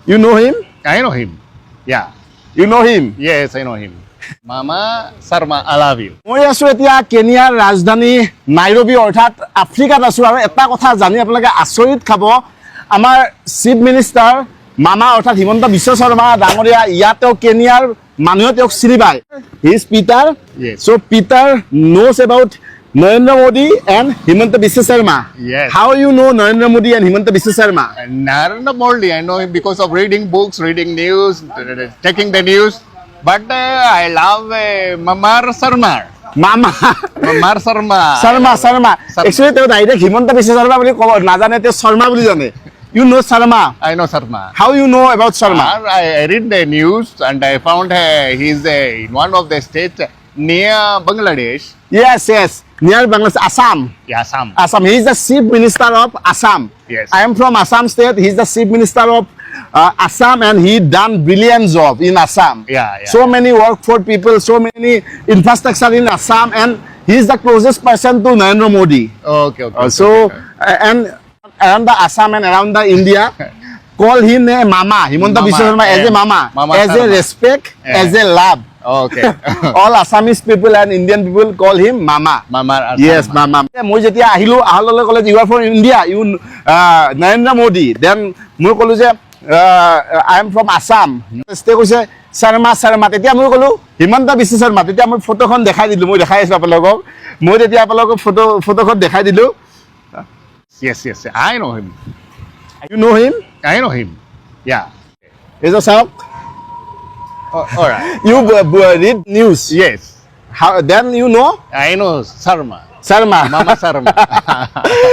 You know him? I know him. Yeah. You know him? Yes, I know him. Mama Sarma, I love you. মই আছো এতিয়া কেনিয়াৰ ৰাজধানী Nairobi অৰ্থাৎ আফ্ৰিকাত আছো আৰু এটা কথা জানি আপোনালোকে আচৰিত খাব আমাৰ চিফ মিনিষ্টাৰ মামা অৰ্থাৎ হিমন্ত বিশ্ব শৰ্মা ডাঙৰীয়া ইয়াতেও কেনিয়াৰ মানুহে তেওঁক চিনি পায় he is Peter Yes. so Peter knows about Narendra Modi and Himanta Biswa Sarma. Yes. How you know Narendra Modi and Himanta Biswa Sarma? Narendra Modi, I know him because of reading books, reading news, checking the news. But I love Mamar Sarma. Mama Mamar Sarma. Sarma actually তেওঁ direct Himanta Biswa Sarma বুলি ক'ব নাজানে তেওঁ শৰ্মা বুলি জানে You know Sarma? I know Sarma. How you know about Sarma? I read the news and I found he's in one of the states near Bangladesh. Yes, near Bangladesh, Assam. Yeah, Assam. Assam. He is the chief minister of Assam. Yes. I am from Assam state. He is the chief minister of Assam, and he done brilliant job in Assam. Yeah. So many work for people, so many infrastructure in Assam, and he is the closest person to Narendra Modi. Okay. And around the Assam and around the India, call him a Mama. Himanta Mama, Biswa Sarma as a yeah. Mama, Mama as a Sarma. respect, Yeah. as a love. Okay. All Assamese people and Indian people call him Mama. Mamar Sarma. Yes, Mama. মই যেতিয়া আহিলো আহললে কলে you are from India, you Narendra Modi. Then মই কলো যে I am from Assam. তে কৈছে শৰ্মা তেতিয়া মই কলো হিমন্ত বিশ্ব শৰ্মা তেতিয়া মই ফটোখন দেখাই দিলো মই দেখাই আছো আপোনালোকক মই তেতিয়া আপোনালোকক ফটোখন দেখাই দিলো Yes. I know him. You know him? I know him. Yeah. এইটো চাওক All right. You read news. Yes. How then you know I know Sarma. Sarma. Mama Sarma.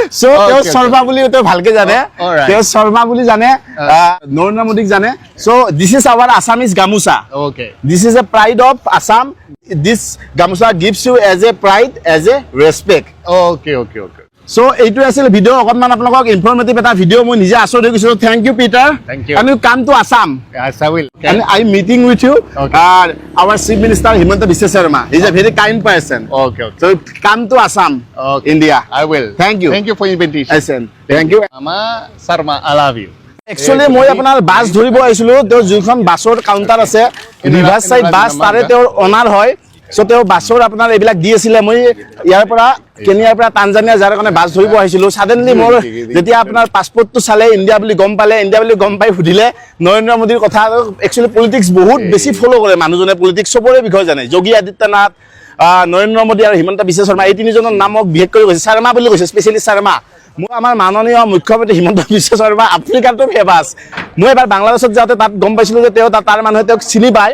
So তেওঁ Okay. শৰ্মা বুলি তেওঁ ভালকে জানে Alright. তেওঁ শৰ্মা বুলি জানে নৰেন্দ্ৰ মোদীক জানে so this is our Assamese gamusa. Okay. This is a pride of Assam. This gamusa gives you as a pride, as a respect. Okay. So এইটো আছিল ভিডিও অকনমান আপোনালোকক ইনফৰমেটিভ এটা ভিডিও মই নিজে আচৰিত হৈ গৈছো thank you Peter Thank you. and you come to Assam Yes, I will. and I am meeting with you Okay. our chief minister Himanta Biswa Sarma. He is a very kind person. Okay. So come to Assam, Okay. India. I will. Thank you. Thank you for invitation. Listen, thank you. Mama Sarma, I love you. Actually মই আপোনাৰ বাছ ধৰিব আহিছিলো তেওঁ যিখন বাছৰ counter আছে ৰিভাৰ্স side বাছ তাৰে তেওঁৰ অনাৰ হয় সো তেওঁ বাছৰ আপোনাৰ এইবিলাক দি আছিল মই ইয়াৰ পৰা কেনিয়াৰ পৰা তানজানিয়া যাৰ কাৰণে বাছ ধৰিব আহিছিলো সাডেনলি মোৰ যেতিয়া আপোনাৰ পাছপোৰ্টটো চালে ইন্ডিয়া বুলি গম পাই সুধিলে নৰেন্দ্ৰ মোদীৰ কথা একচুয়ালি পলিটিক্স বহুত বেছি ফলো কৰে মানুহজনে পলিটিক্স সবৰে বিষয় জানে যোগী আদিত্যনাথ নৰেন্দ্ৰ মোদী আৰু হিমন্ত বিশ্ব শৰ্মা এই তিনিজনৰ নামক বিশেষ কৰি কৈছে শৰ্মা বুলি কৈছে স্পেশালি শৰ্মা মই আমাৰ মাননীয় মুখ্যমন্ত্ৰী হিমন্ত বিশ্ব শৰ্মা আফ্ৰিকাটো ফেমাস মই এবাৰ বাংলাদেশত যাওঁতে তাত গম পাইছিলো যে তেওঁ তাৰ মানুহে তেওঁক চিনি পায়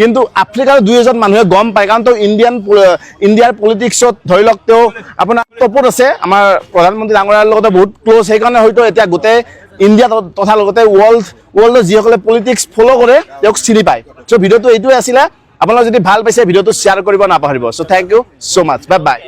কিন্তু আফ্ৰিকাৰ দুই এজন মানুহে গম পায় কাৰণ তেওঁ ইণ্ডিয়াৰ পলিটিক্সত ধৰি লওক তেওঁ আপোনাৰ টপত আছে আমাৰ প্ৰধানমন্ত্ৰী ডাঙৰীয়াৰ লগতে বহুত ক্লোজ সেইকাৰণে হয়তো এতিয়া গোটেই ইণ্ডিয়া তথা লগতে ৱৰ্ল্ডৰ যিসকলে পলিটিক্স ফলো কৰে তেওঁক চিনি পায় চ' ভিডিঅ'টো এইটোৱে আছিলে আপোনালোকে যদি ভাল পাইছে ভিডিঅ'টো শ্বেয়াৰ কৰিব নাপাহৰিব চ' thank you so' much by